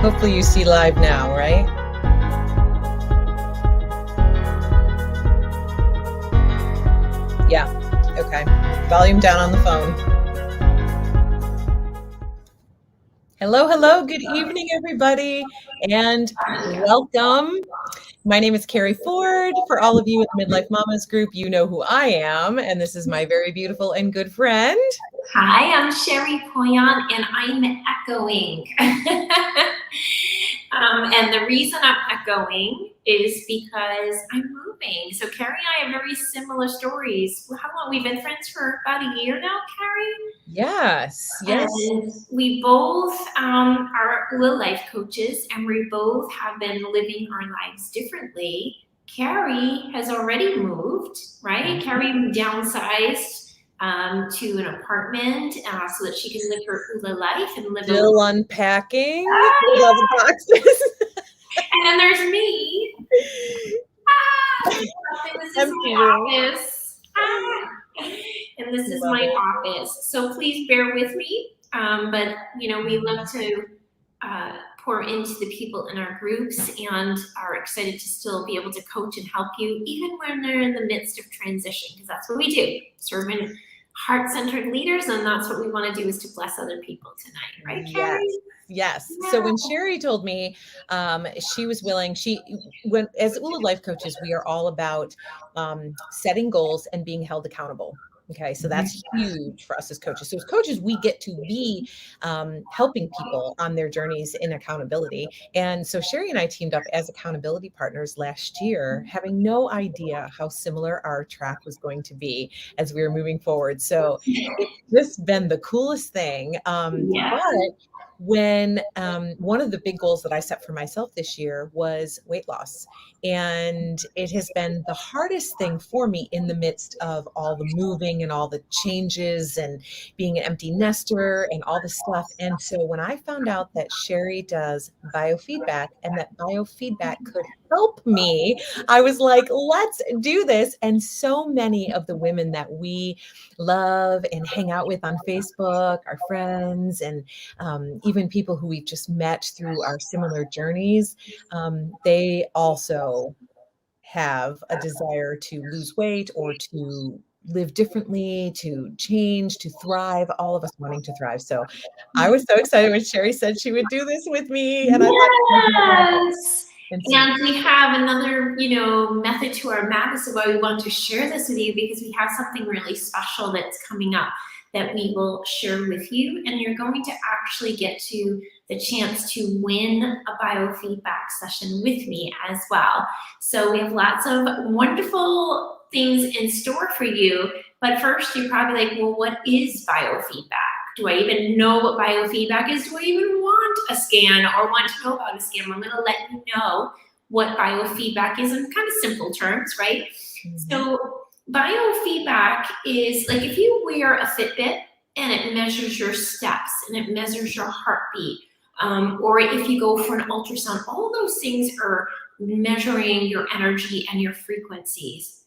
Hopefully you see live now, right? Yeah. Okay. Volume down on the phone. Hello, hello. Good evening, everybody, and welcome. My name is Carrie Ford. For all of you in the Midlife Mamas group, you know who I am, and this is my very beautiful and good friend. Hi, I'm Sheri Poyon, and I'm echoing. And the reason I'm echoing is because I'm moving. So Carrie and I have very similar stories. How long? We've been friends for about a year now, Carrie? Yes. And we both are little life coaches, and we both have been living our lives differently. Carrie has already moved, right? Carrie downsized to an apartment so that she can live her hula life and live Still unpacking all the boxes. And then there's me. This is my office. And this is my office. So please bear with me. But we love to pour into the people in our groups and are excited to still be able to coach and help you even when they're in the midst of transition, because that's what we do. Serving heart-centered leaders, and that's what we want to do, is to bless other people tonight, right, Carrie? Yes. So when Sheri told me she was willing, as Ula Life coaches, we are all about setting goals and being held accountable. Okay, so that's huge for us as coaches. So as coaches, we get to be helping people on their journeys in accountability. And so Sheri and I teamed up as accountability partners last year, having no idea how similar our track was going to be as we were moving forward. So it's just been the coolest thing. But when one of the big goals that I set for myself this year was weight loss. And it has been the hardest thing for me in the midst of all the moving and all the changes and being an empty nester and all the stuff. And so when I found out that Sheri does biofeedback and that biofeedback could help me, I was like, let's do this. And so many of the women that we love and hang out with on Facebook, our friends, and even people who we've just met through our similar journeys, they also have a desire to lose weight or to live differently, to change, to thrive, all of us wanting to thrive. So I was so excited when Sheri said she would do this with me. And I thought, and we have another, method to our madness of why we want to share this with you, because we have something really special that's coming up that we will share with you. And you're going to actually get to the chance to win a biofeedback session with me as well. So we have lots of wonderful things in store for you. But first, you're probably like, well, what is biofeedback? Do I even know what biofeedback is? Do I even want a scan or want to know about a scan? I'm going to let you know what biofeedback is in kind of simple terms, right? So biofeedback is like if you wear a Fitbit and it measures your steps and it measures your heartbeat, or if you go for an ultrasound, all those things are measuring your energy and your frequencies.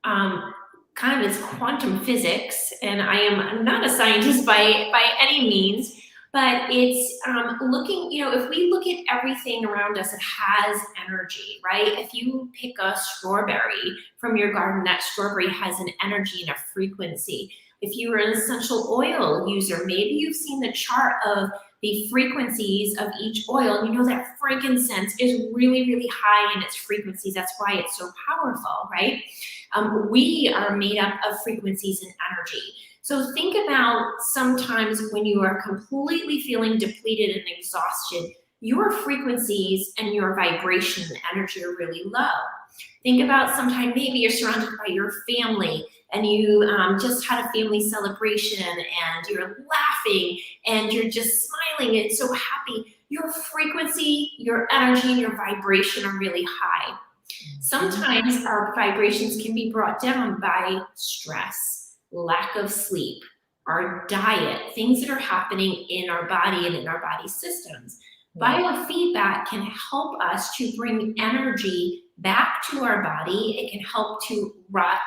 Kind of as quantum physics, and I am not a scientist by any means, but it's looking, if we look at everything around us, it has energy, right? If you pick a strawberry from your garden, that strawberry has an energy and a frequency. If you are an essential oil user, maybe you've seen the chart of the frequencies of each oil, and you know that frankincense is really, really high in its frequencies. That's why it's so powerful, right? We are made up of frequencies and energy. So think about sometimes when you are completely feeling depleted and exhausted, your frequencies and your vibration and energy are really low. Think about sometimes maybe you're surrounded by your family and you just had a family celebration and you're laughing and you're just smiling and so happy. Your frequency, your energy, and your vibration are really high. Sometimes our vibrations can be brought down by stress, lack of sleep, our diet, things that are happening in our body and in our body systems. Biofeedback can help us to bring energy back to our body. It can help to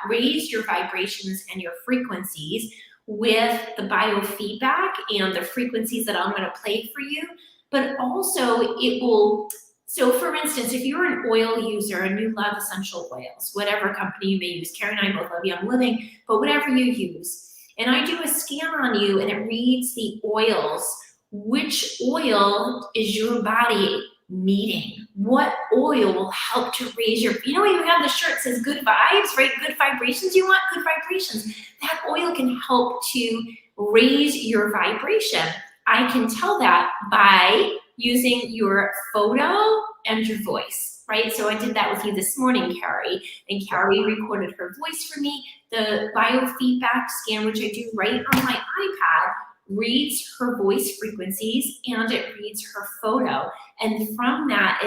raise your vibrations and your frequencies with the biofeedback and the frequencies that I'm going to play for you. but also it will, so for instance, if you're an oil user and you love essential oils, whatever company you may use, Carrie and I both love Young Living, but whatever you use, and I do a scan on you and it reads the oils, which oil is your body needing? What oil will help to raise your, you know, you have the shirt that says good vibes, right? Good vibrations, you want good vibrations. That oil can help to raise your vibration. I can tell that by using your photo and your voice, right? So I did that with you this morning, Carrie, and Carrie recorded her voice for me. The biofeedback scan, which I do right on my iPad, reads her voice frequencies and it reads her photo. And from that,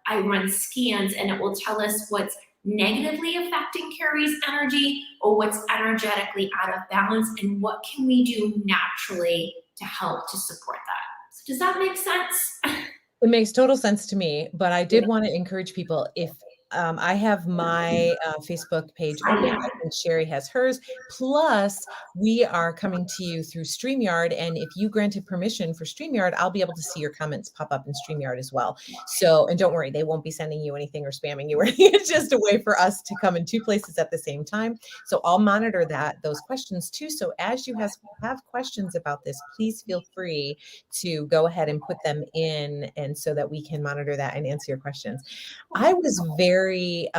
I run scans and it will tell us what's negatively affecting Carrie's energy or what's energetically out of balance and what can we do naturally to help to support that. So does that make sense? It makes total sense to me, but I did want to encourage people, if I have my Facebook page open, I think Sheri has hers, plus we are coming to you through StreamYard, and if you granted permission for StreamYard, I'll be able to see your comments pop up in StreamYard as well. So, and don't worry, they won't be sending you anything or spamming you or anything. It's just a way for us to come in two places at the same time. So I'll monitor those questions too. So as you have questions about this, please feel free to go ahead and put them in, and so that we can monitor that and answer your questions. I was very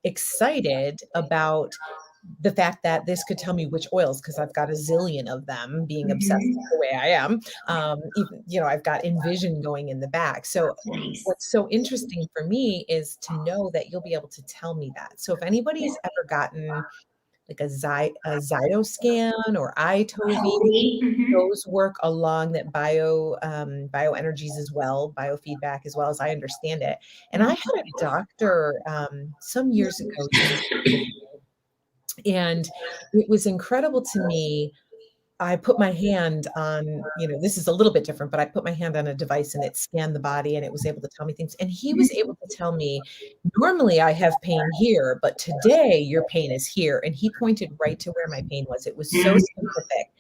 excited about the fact that this could tell me which oils, because I've got a zillion of them, being obsessed the way I am. Even, you know, I've got Envision going in the back. So what's so interesting for me is to know that you'll be able to tell me that. So if anybody's ever gotten like a Zytoscan or iTovi, those work along that bioenergies as well, biofeedback as well, as I understand it. And I had a doctor some years ago, and it was incredible to me. I put my hand on, you know, this is a little bit different, but I put my hand on a device and it scanned the body and it was able to tell me things. And he was able to tell me, normally I have pain here, but today your pain is here. And he pointed right to where my pain was. It was so specific.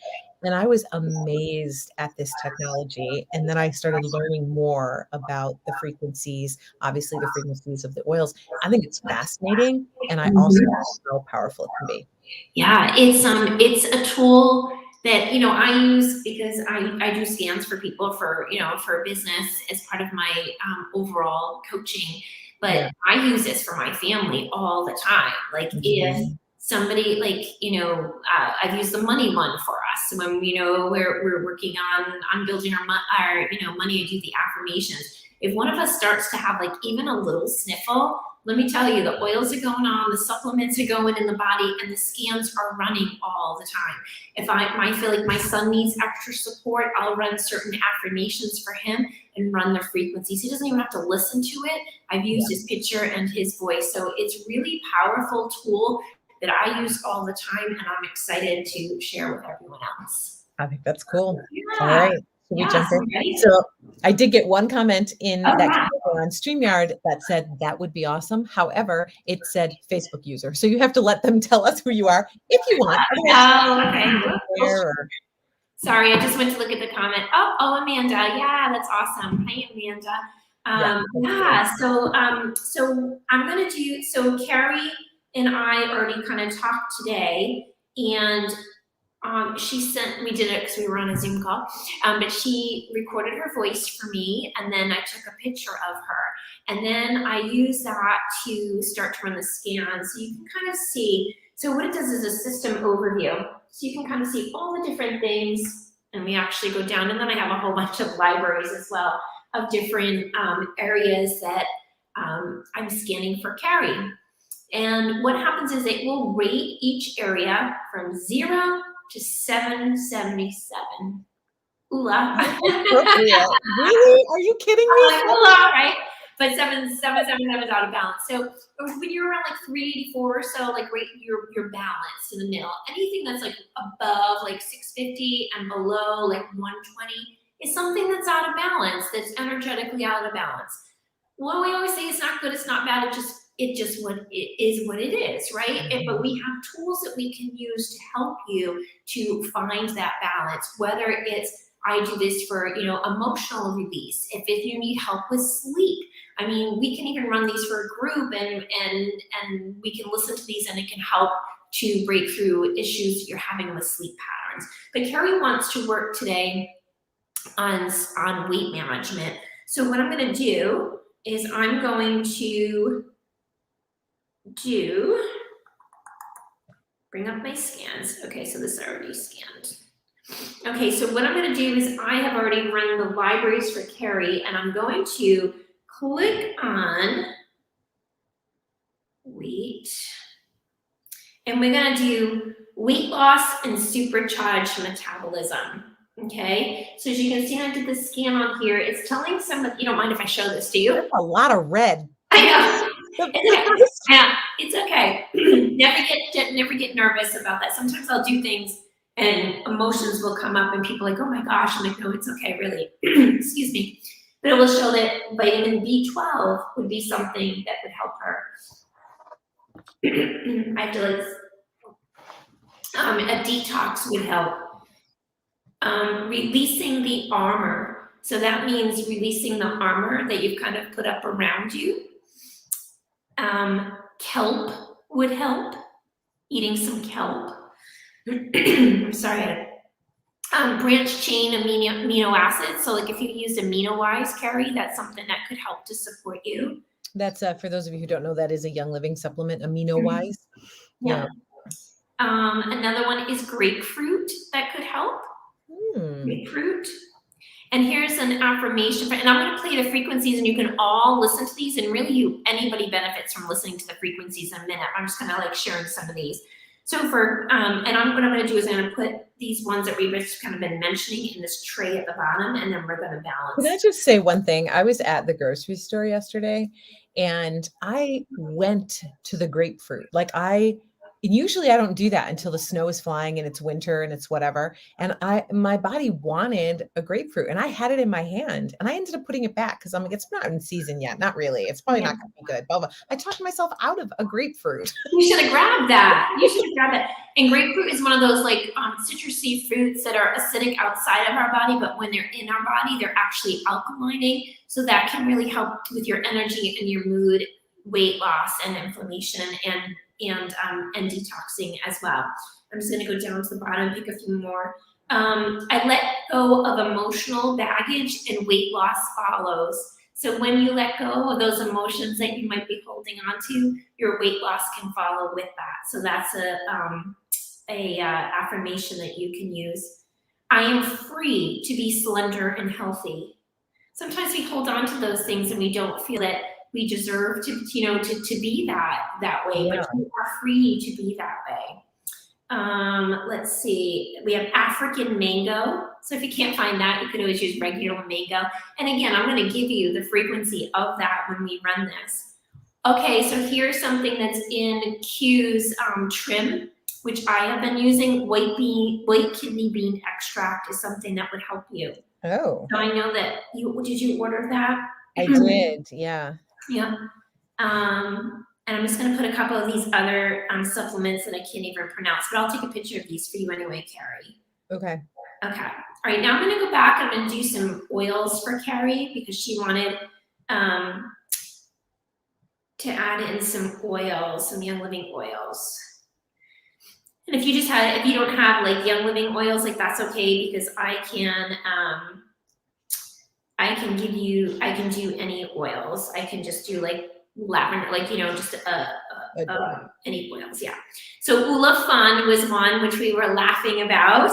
And I was amazed at this technology. And then I started learning more about the frequencies, obviously the frequencies of the oils. I think it's fascinating. And I also know how powerful it can be. Yeah, it's a tool that, you know, I use because I do scans for people for, you know, for business as part of my overall coaching, but I use this for my family all the time. Like if somebody, like, you know, I've used the money one for us when, you know, we're working on building our, you know, money, I do the affirmations. If one of us starts to have like even a little sniffle, let me tell you, the oils are going on, the supplements are going in the body, and the scans are running all the time. If I feel like my son needs extra support, I'll run certain affirmations for him and run the frequencies. He doesn't even have to listen to it. I've used his picture and his voice. So it's really powerful tool that I use all the time, and I'm excited to share with everyone else. I think that's cool. All right. Should we jump in? So I did get one comment in that on StreamYard that said that would be awesome. However, it said Facebook user. So you have to let them tell us who you are if you want. Sorry, I just went to look at the comment. Oh, Amanda. Yeah, that's awesome. Hi, Amanda. So I'm gonna do, so Carrie and I already kind of talked today, and we did it because we were on a Zoom call, but she recorded her voice for me, and then I took a picture of her, and then I use that to start to run the scan. So you can kind of see, so what it does is a system overview. So you can kind of see all the different things, and we actually go down, and then I have a whole bunch of libraries as well of different areas that I'm scanning for Carrie. And what happens is it will rate each area from 0 to 777. Ooh-la. Really? Are you kidding me? Ooh-la, right? But 777 is out of balance. So when you're around like 384 or so, like right, you're balanced in the middle. Anything that's like above like 650 and below like 120 is something that's out of balance, that's energetically out of balance. Well, we always say it's not good, it's not bad, it just what it is, right? But we have tools that we can use to help you to find that balance, whether it's I do this for, you know, emotional release. If you need help with sleep, I mean, we can even run these for a group, and we can listen to these, and it can help to break through issues you're having with sleep patterns. But Carrie wants to work today on weight management. So what I'm going to do is I'm going to bring up my scans. Okay, so this is already scanned. Okay, so what I'm going to do is I have already run the libraries for Carrie, and I'm going to click on weight, and we're going to do weight loss and supercharged metabolism. Okay, so as you can see, I did the scan on here. It's telling somebody, you don't mind if I show this to you? That's a lot of red. I know. Yeah, it's okay. never get nervous about that. Sometimes I'll do things and emotions will come up and people are like, oh my gosh, I'm like, no, it's okay, really. Excuse me. But it will show that vitamin B12 would be something that would help her. I feel like a detox would help. Releasing the armor. So that means releasing the armor that you've kind of put up around you. Kelp would help. Eating some kelp. I'm sorry. Branched chain amino acids. So like if you used AminoWise, Carrie, that's something that could help to support you. That's for those of you who don't know, that is a Young Living supplement, AminoWise. Yeah. Another one is grapefruit that could help. Grapefruit. And here's an affirmation, and I'm going to play the frequencies, and you can all listen to these, and really anybody benefits from listening to the frequencies in a minute. I'm just kind of like sharing some of these. So for, what I'm going to do is I'm going to put these ones that we've just kind of been mentioning in this tray at the bottom, and then we're going to balance. Can I just say one thing? I was at the grocery store yesterday, and I went to the grapefruit. Like usually I don't do that until the snow is flying and it's winter and it's whatever. And my body wanted a grapefruit, and I had it in my hand, and I ended up putting it back because I'm like, it's not in season yet. Not really. It's probably not going to be good. Blah, blah. I talked myself out of a grapefruit. You should have grabbed that. And grapefruit is one of those like citrusy fruits that are acidic outside of our body, but when they're in our body, they're actually alkalining. So that can really help with your energy and your mood, weight loss, and inflammation, and detoxing as well. I'm just going to go down to the bottom and pick a few more. I let go of emotional baggage, and weight loss follows. So when you let go of those emotions that you might be holding on to, your weight loss can follow with that. So that's a affirmation that you can use. I am free to be slender and healthy. Sometimes we hold on to those things and we don't feel that we deserve to be that way, but you are free to be that way. Let's see, we have African mango. So if you can't find that, you could always use regular mango. And again, I'm going to give you the frequency of that when we run this. Okay, so here's something that's in Q's trim, which I have been using. White kidney bean extract is something that would help you. Oh. So I know that did you order that? I did, yeah. Yeah. And I'm just going to put a couple of these other supplements that I can't even pronounce, but I'll take a picture of these for you anyway, Carrie. Okay. Okay. All right. Now I'm going to go back. I'm going to do some oils for Carrie because she wanted to add in some oils, some Young Living oils. And if you don't have like Young Living oils, like that's okay, because I can do any oils. I can just do like lavender, like, just any oils. Yeah. So Ula Fun was one which we were laughing about.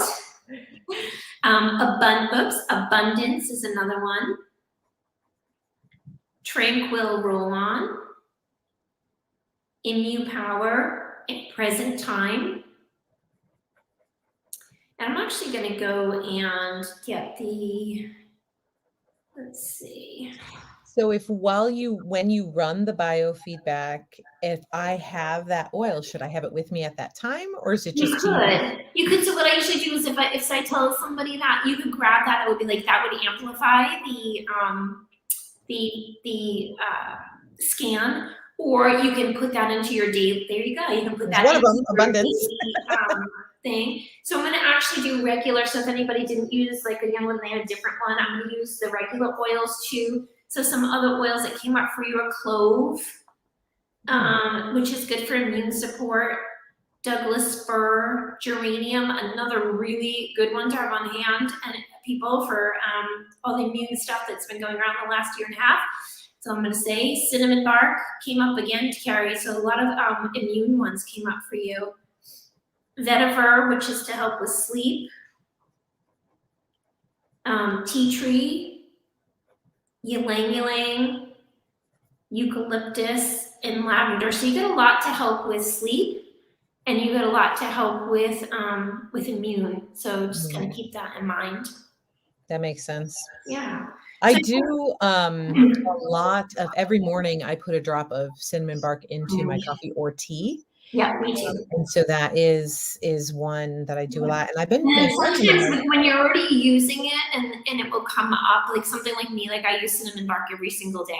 Abundance is another one. Tranquil Roll-On. Immune Power at Present Time. And I'm actually going to go and get let's see. So when you run the biofeedback, if I have that oil, should I have it with me at that time, or is it just you could. So what I usually do is if I tell somebody that, you could grab that, it would be like, that would amplify the scan, or you can put that into your daily. There you go. You can put that one of them, abundance. thing. So I'm going to actually do regular. So if anybody didn't use like a young one, they had a different one. I'm going to use the regular oils too. So some other oils that came up for you are clove, which is good for immune support. Douglas fir, geranium, another really good one to have on hand and people for all the immune stuff that's been going around the last year and a half. So I'm going to say cinnamon bark came up again to Carrie. So a lot of immune ones came up for you. Vetiver, which is to help with sleep. Tea tree, ylang ylang, eucalyptus, and lavender. So you get a lot to help with sleep. And you got a lot to help with immune. So just kind of keep that in mind. That makes sense. Yeah. I do a lot of every morning. I put a drop of cinnamon bark into my coffee or tea. Yeah, me too. And so that is one that I do a lot. And I've been and sometimes when you're already using it and it will come up, like something like me, like I use cinnamon bark every single day.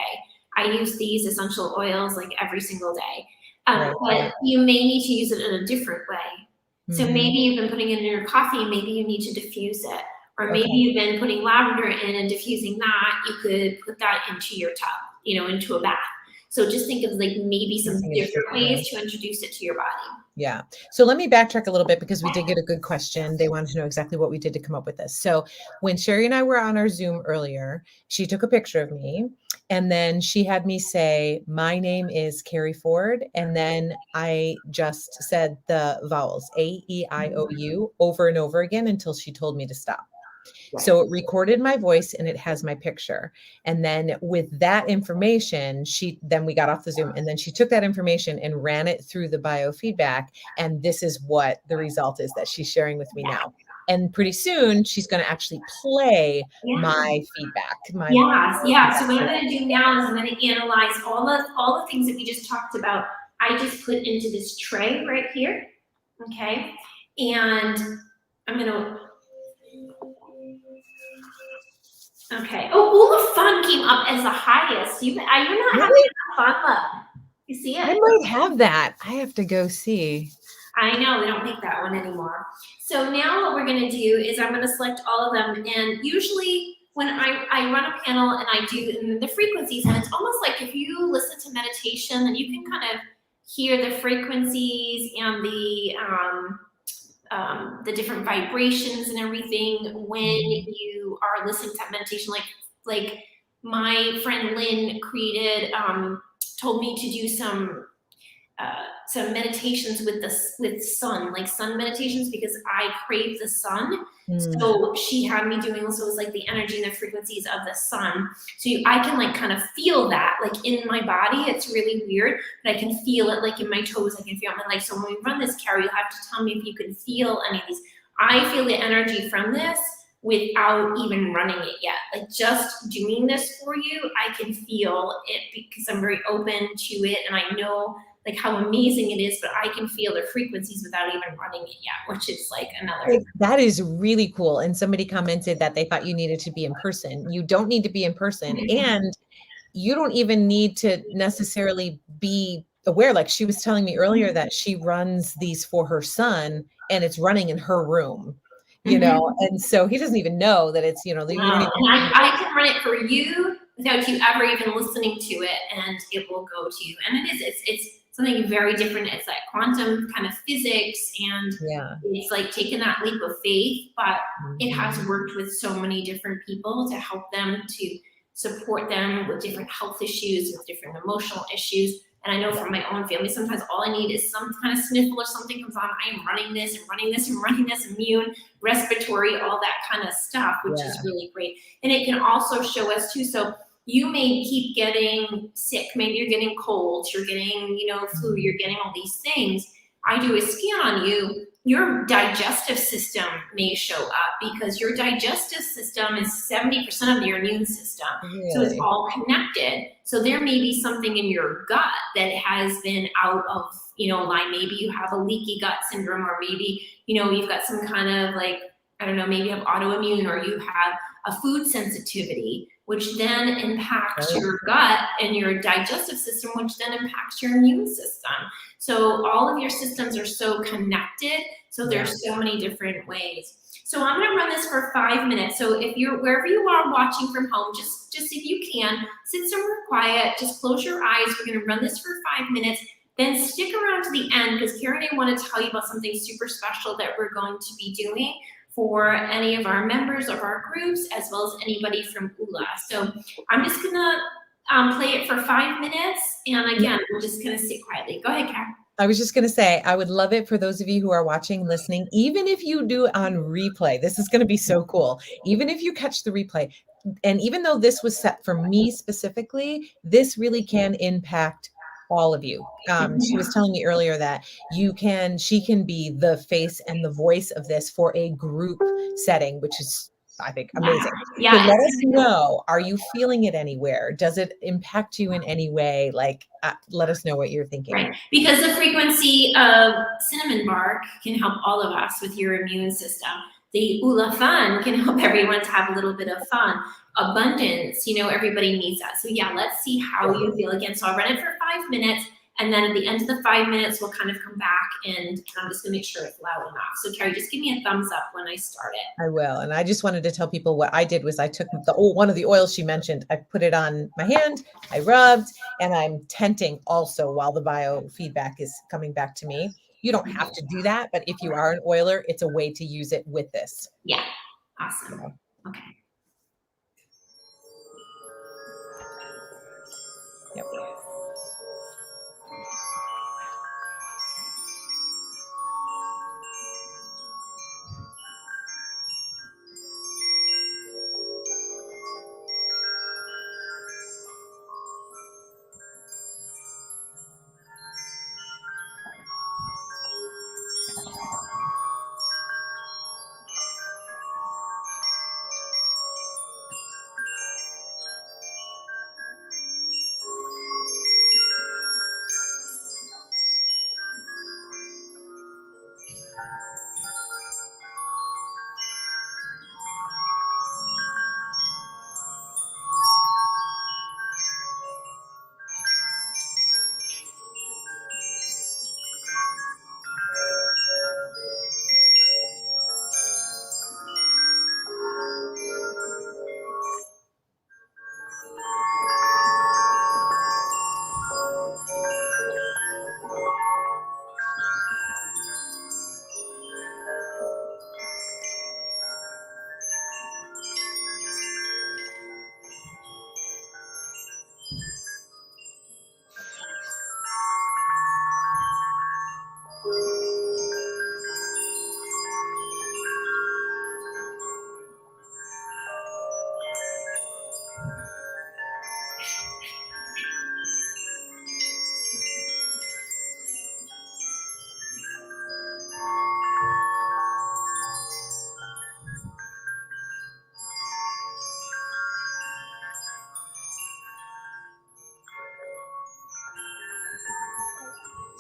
I use these essential oils like every single day. But you may need to use it in a different way. So maybe you've been putting it in your coffee, maybe you need to diffuse it. Or maybe you've been putting lavender in and diffusing that. You could put that into your tub, into a bath. So just think of like maybe some different ways to introduce it to your body. Yeah. So let me backtrack a little bit because we did get a good question. They wanted to know exactly what we did to come up with this. So when Sheri and I were on our Zoom earlier, she took a picture of me and then she had me say, my name is Carrie Ford. And then I just said the vowels A-E-I-O-U over and over again until she told me to stop. So it recorded my voice and it has my picture. And then with that information, then we got off the Zoom and then she took that information and ran it through the biofeedback. And this is what the result is that she's sharing with me now. And pretty soon she's going to actually play my feedback. So what I'm going to do now is I'm going to analyze all the things that we just talked about. I just put into this tray right here. Okay. And I'm going to okay. Oh, all the fun came up as the highest. You're not having enough fun, love. You see it? I might have that. I have to go see. I know, they don't make that one anymore. So now what we're going to do is I'm going to select all of them. And usually when I run a panel and I do the frequencies, and it's almost like if you listen to meditation, then you can kind of hear the frequencies and the different vibrations and everything when you are listening to meditation. Like my friend Lynn told me to do some meditations with sun, like sun meditations, because I crave the sun. So she had me doing also was like the energy and the frequencies of the sun. So I can like kind of feel that like in my body. It's really weird, but I can feel it like in my toes. I can feel it in my legs. So when we run this, Carrie, you'll have to tell me if you can feel any of these. I feel the energy from this without even running it yet. Like just doing this for you, I can feel it because I'm very open to it and I know like how amazing it is, but I can feel the frequencies without even running it yet, which is like another. That is really cool. And somebody commented that they thought you needed to be in person. You don't need to be in person. And you don't even need to necessarily be aware. Like she was telling me earlier that she runs these for her son and it's running in her room, and so he doesn't even know that it's, you don't even I can run it for you without you ever even listening to it and it will go to you. And it's something very different. It's like quantum kind of physics and it's like taking that leap of faith, but it has worked with so many different people to help them, to support them with different health issues, with different emotional issues. And I know from my own family, sometimes all I need is some kind of sniffle or something comes on. I am running this and running this and running this, immune, respiratory, all that kind of stuff, which is really great. And it can also show us too. So you may keep getting sick. Maybe you're getting colds, you're getting, flu, you're getting all these things. I do a scan on you. Your digestive system may show up because your digestive system is 70% of your immune system. Really? So it's all connected. So there may be something in your gut that has been out of, line. Maybe you have a leaky gut syndrome, or maybe, you've got some kind of like, I don't know, maybe you have autoimmune or you have a food sensitivity. which then impacts your gut and your digestive system, which then impacts your immune system. So all of your systems are so connected. So there's so many different ways. So I'm going to run this for 5 minutes. So if you're wherever you are watching from home, just if you can, sit somewhere quiet, just close your eyes. We're going to run this for 5 minutes. Then stick around to the end because Carrie and I want to tell you about something super special that we're going to be doing for any of our members of our groups, as well as anybody from ULA. So I'm just going to play it for 5 minutes. And again, we're just going to sit quietly. Go ahead, Carrie. I was just going to say, I would love it for those of you who are watching, listening, even if you do it on replay. This is going to be so cool. Even if you catch the replay, and even though this was set for me specifically, this really can impact all of you. She was telling me earlier that she can be the face and the voice of this for a group setting, which is, I think, amazing. Yeah. So let us know, are you feeling it anywhere? Does it impact you in any way? Like, let us know what you're thinking. Right, because the frequency of cinnamon bark can help all of us with your immune system. The Ula fun can help everyone to have a little bit of fun. Abundance, everybody needs that. So yeah, let's see how you feel again. So I'll run it for 5 minutes. And then at the end of the 5 minutes, we'll kind of come back and I'm just gonna make sure it's loud enough. So Carrie, just give me a thumbs up when I start it. I will. And I just wanted to tell people what I did was I took one of the oils she mentioned, I put it on my hand, I rubbed, and I'm tenting also while the biofeedback is coming back to me. You don't have to do that, but if you are an oiler, it's a way to use it with this. Yeah, awesome. Okay. Yep.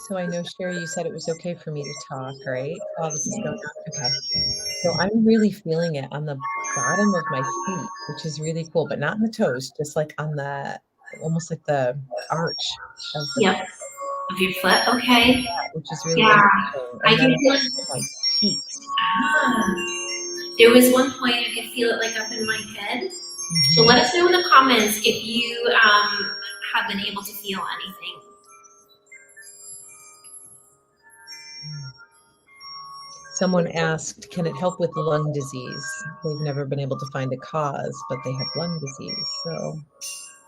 So I know, Sheri, you said it was okay for me to talk, right? While this is going on. Okay. So I'm really feeling it on the bottom of my feet, which is really cool, but not in the toes, just like on the, almost like the arch of the of your foot, okay. Which is really interesting. I can feel it. My cheeks. There was one point I could feel it like up in my head. So let us know in the comments if you have been able to feel anything. Someone asked, can it help with lung disease? They've never been able to find a cause, but they have lung disease, so.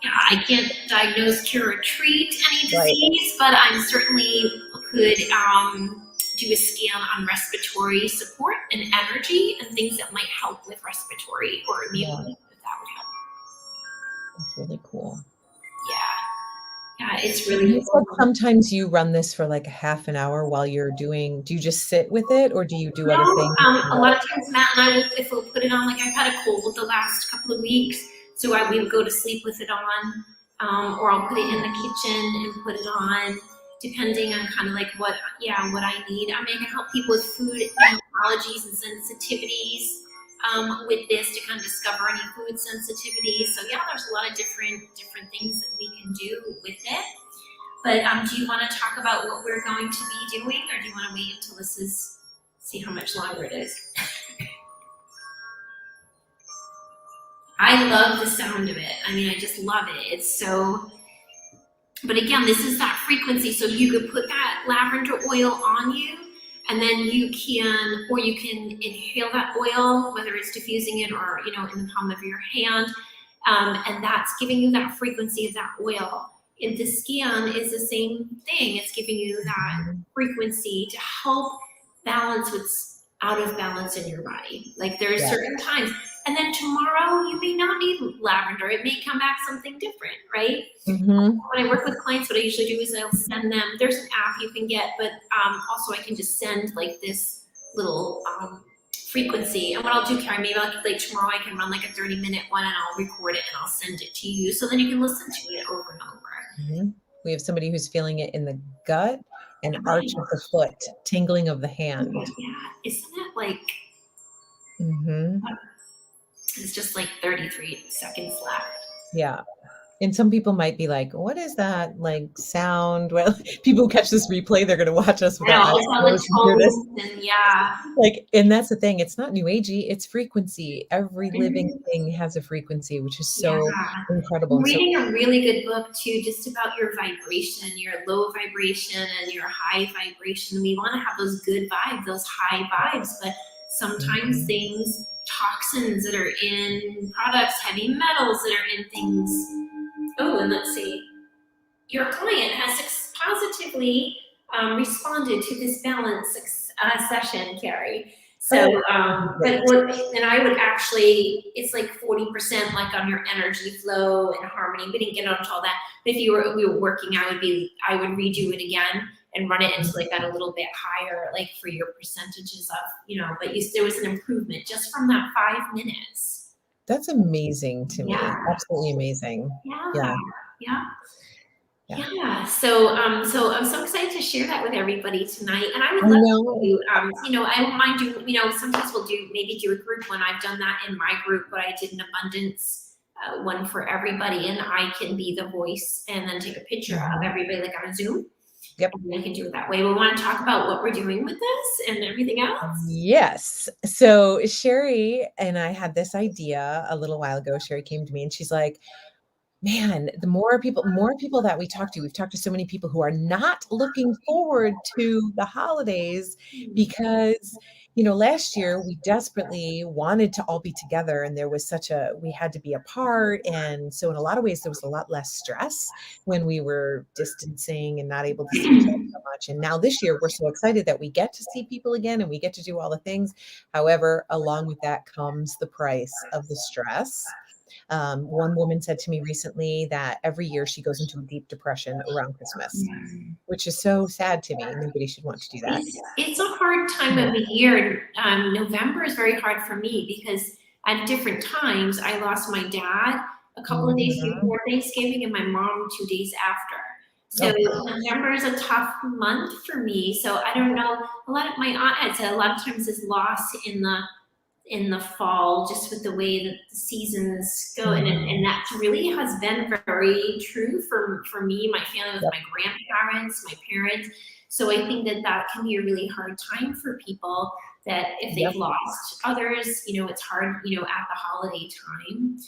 Yeah, I can't diagnose, cure, or treat any disease, but I certainly could do a scan on respiratory support and energy and things that might help with respiratory or immunity, if that would help. That's really cool. Yeah, it's really cool. Sometimes you run this for like a half an hour while you're doing, do you just sit with it or do you do other things? A lot of times Matt and I will, if we'll put it on, like I've had a cold the last couple of weeks, so we would go to sleep with it on, or I'll put it in the kitchen and put it on, depending on kind of like what I need. I mean, I can help people with food allergies and sensitivities. with this to kind of discover any food sensitivities. So yeah, there's a lot of different things that we can do with it. But do you want to talk about what we're going to be doing, or do you want to wait until this is, see how much longer it is? I love the sound of it. I mean, I just love it. It's so, but again, this is that frequency. So you could put that lavender oil on you, and then you can, or you can inhale that oil, whether it's diffusing it or, you know, in the palm of your hand. And that's giving you that frequency of that oil. And the scan is the same thing. It's giving you that frequency to help balance what's out of balance in your body. Like there's certain times, and then tomorrow you may not need lavender. It may come back something different, right? When I work with clients, what I usually do is I'll send them, there's an app you can get, but also I can just send like this little frequency. And what I'll do, Carrie, maybe like tomorrow I can run like a 30-minute one, and I'll record it and I'll send it to you, so then you can listen to it over and over. We have somebody who's feeling it in the gut and arch of the foot, tingling of the hand. Yeah, isn't it like, it's just like 33 seconds left. Yeah. And some people might be like, what is that like sound? Well, people who catch this replay, they're going to watch us without eyes. Like, and that's the thing. It's not new agey. It's frequency. Every living thing has a frequency, which is so incredible. I'm reading a really good book too, just about your vibration, your low vibration and your high vibration. We want to have those good vibes, those high vibes, but sometimes things, toxins that are in products, heavy metals that are in things. Oh, and let's see. Your client has positively responded to this balance session, Carrie. So, and I would actually, it's like 40% like on your energy flow and harmony. We didn't get onto all that. But if we were working, I would redo it again and run it into like that a little bit higher, like for your percentages of, you know, but there was an improvement just from that 5 minutes. That's amazing to me. Absolutely amazing. So I'm so excited to share that with everybody tonight. And I would love to do, you know, I don't mind doing, you know, sometimes we'll maybe do a group one. I've done that in my group, but I did an abundance one for everybody, and I can be the voice and then take a picture of everybody like on a Zoom. Yep. And we can do it that way. We want to talk about what we're doing with this and everything else. Yes. So Sheri and I had this idea a little while ago. Sheri came to me and she's like, man, the more people that we talk to, we've talked to so many people who are not looking forward to the holidays because, you know, last year we desperately wanted to all be together, and there was we had to be apart. And so in a lot of ways, there was a lot less stress when we were distancing and not able to see each other so much. And now this year, we're so excited that we get to see people again and we get to do all the things. However, along with that comes the price of the stress. One woman said to me recently that every year she goes into a deep depression around Christmas, which is so sad to me. Nobody should want to do that. It's a hard time of the year. November is very hard for me because at different times I lost my dad a couple of days before Thanksgiving and my mom 2 days after. So November is a tough month for me. So I don't know. My aunt had said a lot of times is lost in the fall, just with the way that the seasons go. And that really has been very true for me, my family, with my grandparents, my parents. So I think that can be a really hard time for people, that if they've lost others, you know, it's hard, you know, at the holiday time.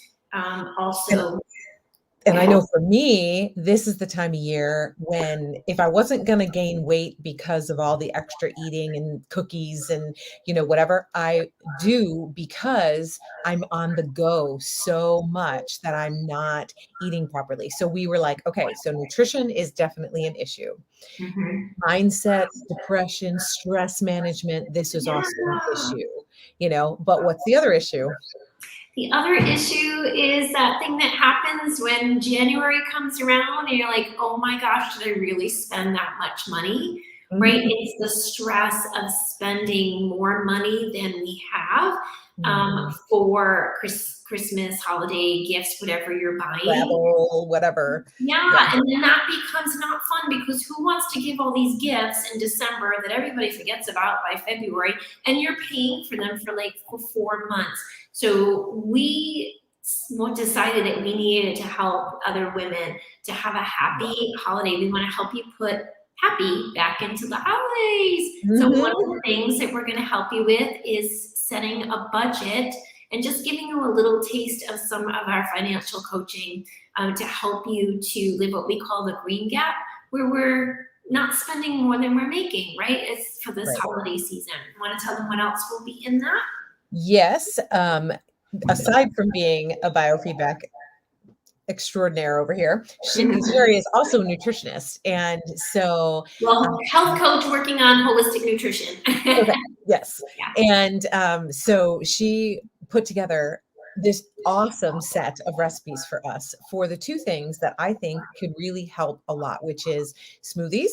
And I know for me, this is the time of year when, if I wasn't going to gain weight because of all the extra eating and cookies and, you know, whatever, I do because I'm on the go so much that I'm not eating properly. So we were like, okay, so nutrition is definitely an issue. Mindset, depression, stress management, this is also an issue, you know, but what's the other issue? The other issue is that thing that happens when January comes around and you're like, oh my gosh, did I really spend that much money? right? It's the stress of spending more money than we have for Christmas, holiday gifts, whatever you're buying. Travel, whatever. Yeah, and then that becomes not fun because who wants to give all these gifts in December that everybody forgets about by February, and you're paying for them for 4 months. So we decided that we needed to help other women to have a happy holiday. We want to help you put happy back into the holidays. So one of the things that we're going to help you with is setting a budget and just giving you a little taste of some of our financial coaching to help you to live what we call the green gap, where we're not spending more than we're making, right? It's for this holiday season. Want to tell them what else will be in that? Yes. Aside from being a biofeedback extraordinaire over here, Sheri is also a nutritionist. And so health coach working on holistic nutrition. Okay. Yes. Yeah. And so she put together this awesome set of recipes for us for the two things that I think could really help a lot, which is smoothies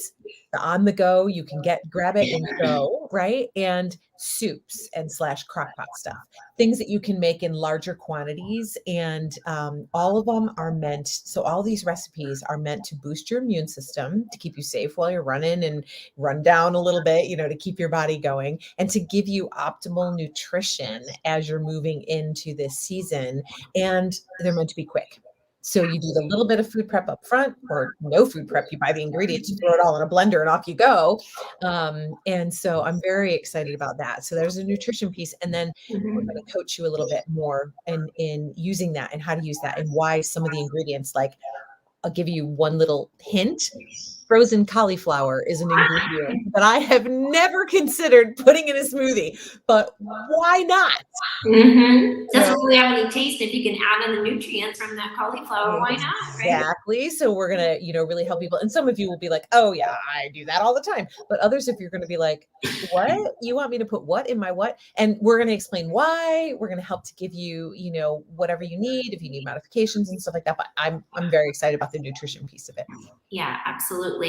on the go. You can grab it and go, right? And soups and / crock pot stuff, things that you can make in larger quantities. And all of them are meant, so all these recipes are meant to boost your immune system, to keep you safe while you're running and run down a little bit, to keep your body going, and to give you optimal nutrition as you're moving into this season. And they're meant to be quick. So you do the little bit of food prep up front, or no food prep. You buy the ingredients, you throw it all in a blender, and off you go. And so I'm very excited about that. So there's a nutrition piece, and then we're going to coach you a little bit more in using that and how to use that and why some of the ingredients, like I'll give you one little hint. Frozen cauliflower is an ingredient that I have never considered putting in a smoothie, but why not? Doesn't really have any taste. If you can add in the nutrients from that cauliflower, why not? Exactly. Right? So we're going to, really help people. And some of you will be like, oh yeah, I do that all the time. But others, if you're going to be like, what? You want me to put what in my what? And we're going to explain why. We're going to help to give you, whatever you need, if you need modifications and stuff like that. But I'm very excited about the nutrition piece of it. Yeah, absolutely.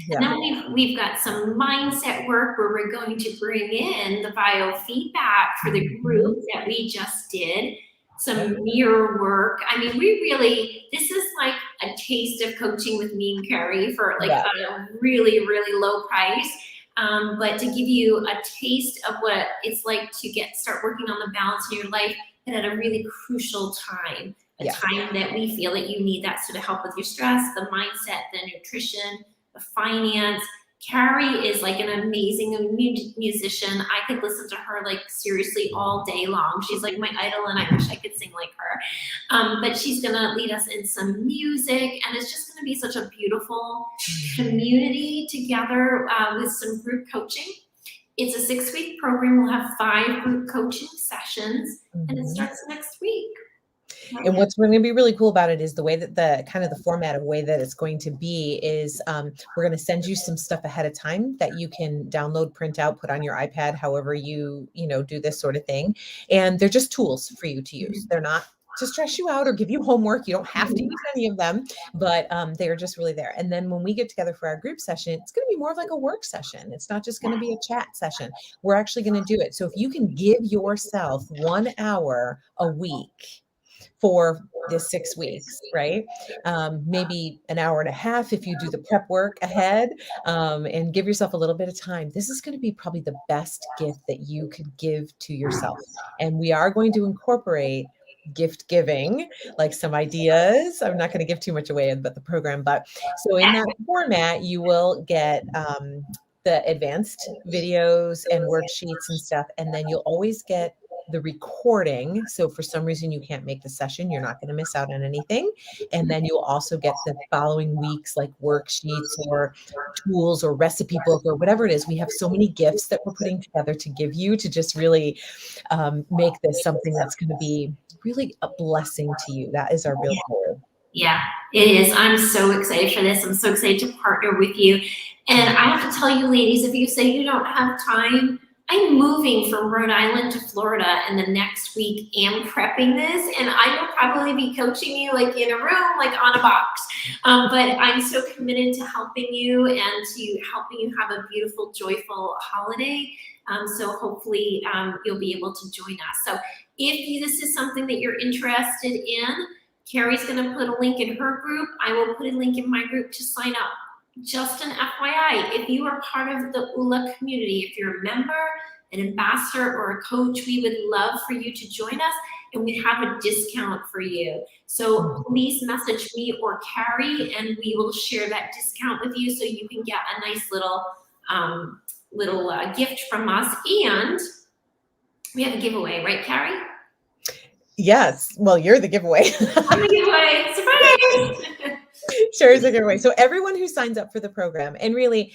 Yeah. And then we've got some mindset work where we're going to bring in the biofeedback for the group that we just did, some mirror work. I mean, this is like a taste of coaching with me and Carrie for a really, really low price. But to give you a taste of what it's like to start working on the balance in your life, and at a really crucial time. Time that we feel that you need that sort of help with your stress, the mindset, the nutrition, the finance. Carrie is like an amazing musician. I could listen to her seriously all day long. She's like my idol, and I wish I could sing like her. But she's gonna lead us in some music, and it's just gonna be such a beautiful community together with some group coaching. It's a 6-week program. We'll have 5 group coaching sessions, and it starts next week. And what's going to be really cool about it is the way that the format of way that it's going to be is we're going to send you some stuff ahead of time that you can download, print out, put on your iPad, however you do this sort of thing. And they're just tools for you to use. They're not to stress you out or give you homework. You don't have to use any of them, but they're just really there. And then when we get together for our group session, it's going to be more of like a work session. It's not just going to be a chat session. We're actually going to do it. So if you can give yourself 1 hour a week for this 6 weeks, right? Maybe an hour and a half if you do the prep work ahead, and give yourself a little bit of time. This is going to be probably the best gift that you could give to yourself. And we are going to incorporate gift giving, like some ideas. I'm not going to give too much away about the program, but so in that format, you will get the advanced videos and worksheets and stuff. And then you'll always get the recording. So for some reason you can't make the session, you're not going to miss out on anything. And then you'll also get the following weeks, like worksheets or tools or recipe book or whatever it is. We have so many gifts that we're putting together to give you to just really make this something that's going to be really a blessing to you. That is our real goal. Yeah, it is. I'm so excited for this. I'm so excited to partner with you. And I have to tell you, ladies, if you say you don't have time, I'm moving from Rhode Island to Florida, and the next week am prepping this, and I will probably be coaching you like in a room, like on a box. But I'm so committed to helping you and to helping you have a beautiful, joyful holiday. So hopefully you'll be able to join us. So if this is something that you're interested in, Carrie's going to put a link in her group. I will put a link in my group to sign up. Just an FYI, if you are part of the ULA community, if you're a member, an ambassador, or a coach, we would love for you to join us, and we have a discount for you. So please message me or Carrie, and we will share that discount with you so you can get a nice little gift from us. And we have a giveaway, right, Carrie? Yes. Well, you're the giveaway. I'm the giveaway. Surprise! Sheri's a giveaway. So everyone who signs up for the program, and really,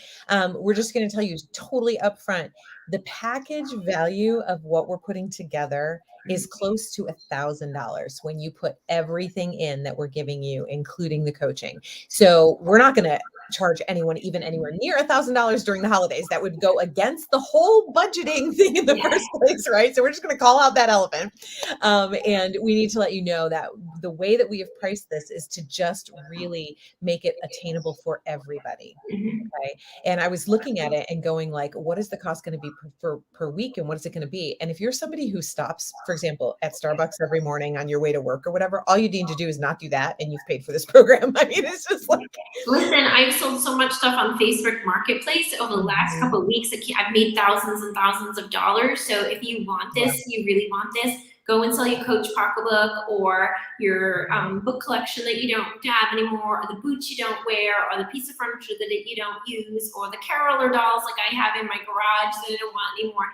we're just going to tell you totally upfront, the package value of what we're putting together is close to $1,000 when you put everything in that we're giving you, including the coaching. So we're not going to charge anyone even anywhere near $1,000 during the holidays. That would go against the whole budgeting thing in the first place, right? So we're just going to call out that elephant. And we need to let you know that the way that we have priced this is to just really make it attainable for everybody. Okay. And I was looking at it and going like, what is the cost going to be per week? And what is it going to be? And if you're somebody who stops, for example, at Starbucks every morning on your way to work or whatever, all you need to do is not do that. And you've paid for this program. I mean, it's just like, listen, I've sold so much stuff on Facebook Marketplace over the last couple of weeks. I've made thousands and thousands of dollars. So if you want this, you really want this, go and sell your Coach pocketbook or your book collection that you don't have anymore, or the boots you don't wear, or the piece of furniture that you don't use, or the caroler dolls like I have in my garage that I don't want anymore.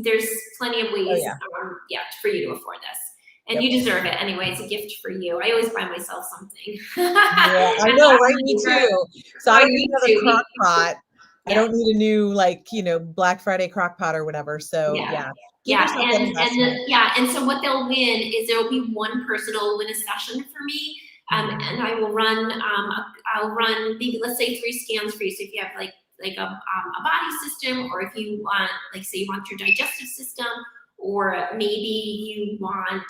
There's plenty of ways for you to afford this. And you deserve it anyway. It's a gift for you. I always buy myself something. Yeah, I know, right? Me too. So I don't need another crock pot. I don't need a new, Black Friday crock pot or whatever. So and so what they'll win is there will be one person who will win a session for me, and I will run. I'll run maybe, let's say, 3 scans for you. So if you have like a body system, or if you want, like, say you want your digestive system, or maybe you want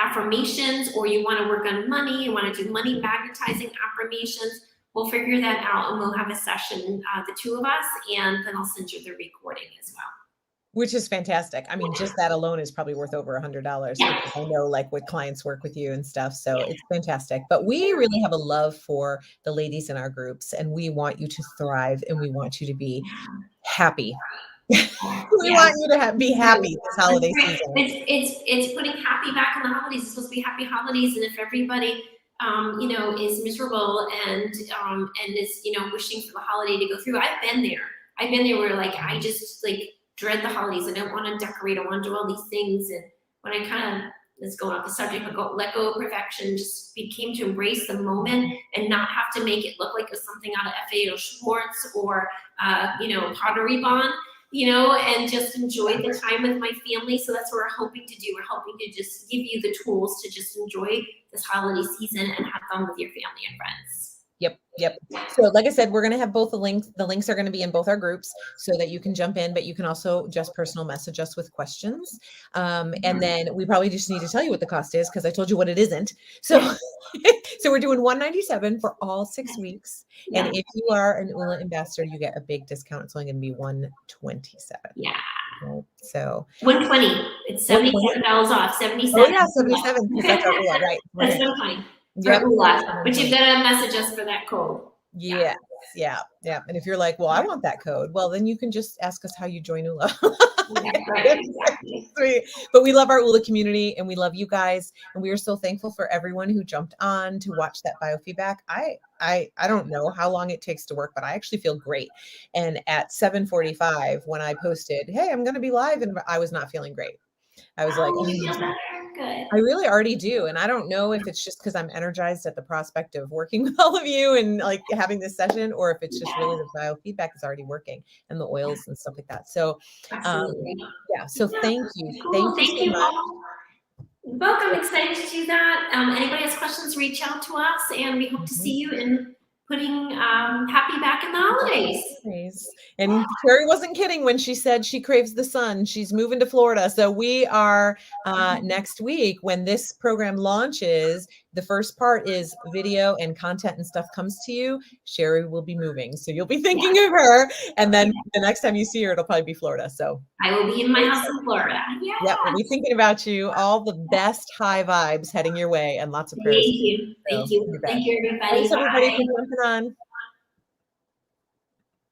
affirmations, or you want to work on money, you want to do money magnetizing affirmations, we'll figure that out and we'll have a session, the two of us, and then I'll send you the recording as well. Which is fantastic. I mean, just that alone is probably worth over $100 because I know like what clients work with you and stuff. So it's fantastic. But we really have a love for the ladies in our groups, and we want you to thrive, and we want you to be happy. We want you to be happy this holiday season. It's putting happy back in the holidays. It's supposed to be happy holidays, and if everybody is miserable and is wishing for the holiday to go through, I've been there where like I just like dread the holidays. I don't want to decorate. I want to do all these things, and when I kind of is going off the subject, but let go of perfection, just became to embrace the moment and not have to make it look like it was something out of F.A.O. Schwartz or Pottery Barn. And just enjoy the time with my family. So that's what we're hoping to do. We're hoping to just give you the tools to just enjoy this holiday season and have fun with your family and friends. Yep. So like I said, we're going to have both the links. The links are going to be in both our groups so that you can jump in, but you can also just personal message us with questions. And then we probably just need to tell you what the cost is, because I told you what it isn't. So, so we're doing $197 for all 6 weeks. And if you are an ULA ambassador, you get a big discount. It's only going to be $127. Yeah. Right? So $120. It's $77 off. 77. Oh yeah, 77. Because that's our ULA, right? That's so funny. Yep. But you've got to message us for that code. Yeah. And if you're like, well, I want that code, well, then you can just ask us how you join ULA. Exactly. But we love our ULA community, and we love you guys, and we are so thankful for everyone who jumped on to watch that biofeedback. I don't know how long it takes to work, but I actually feel great. And at 7:45, when I posted, hey, I'm going to be live, and I was not feeling great. I was like, good. I really already do. And I don't know if it's just because I'm energized at the prospect of working with all of you and like having this session, or if it's just really the biofeedback is already working and the oils and stuff like that. So, so thank you. Cool. Thank you so much. Welcome. Excited to do that. Anybody has questions, reach out to us, and we hope to see you in putting happy back in the holidays. Nice. And Carrie wasn't kidding when she said she craves the sun. She's moving to Florida. So we are next week when this program launches, the first part is video and content and stuff comes to you. Sheri will be moving. So you'll be thinking of her. And then the next time you see her, it'll probably be Florida. So I will be in my house in Florida. Yeah. Yep, we'll be thinking about you. All the best high vibes heading your way and lots of prayers. Thank you. Thank you. Thank you, everybody. Thanks, everybody, Bye. for jumping on.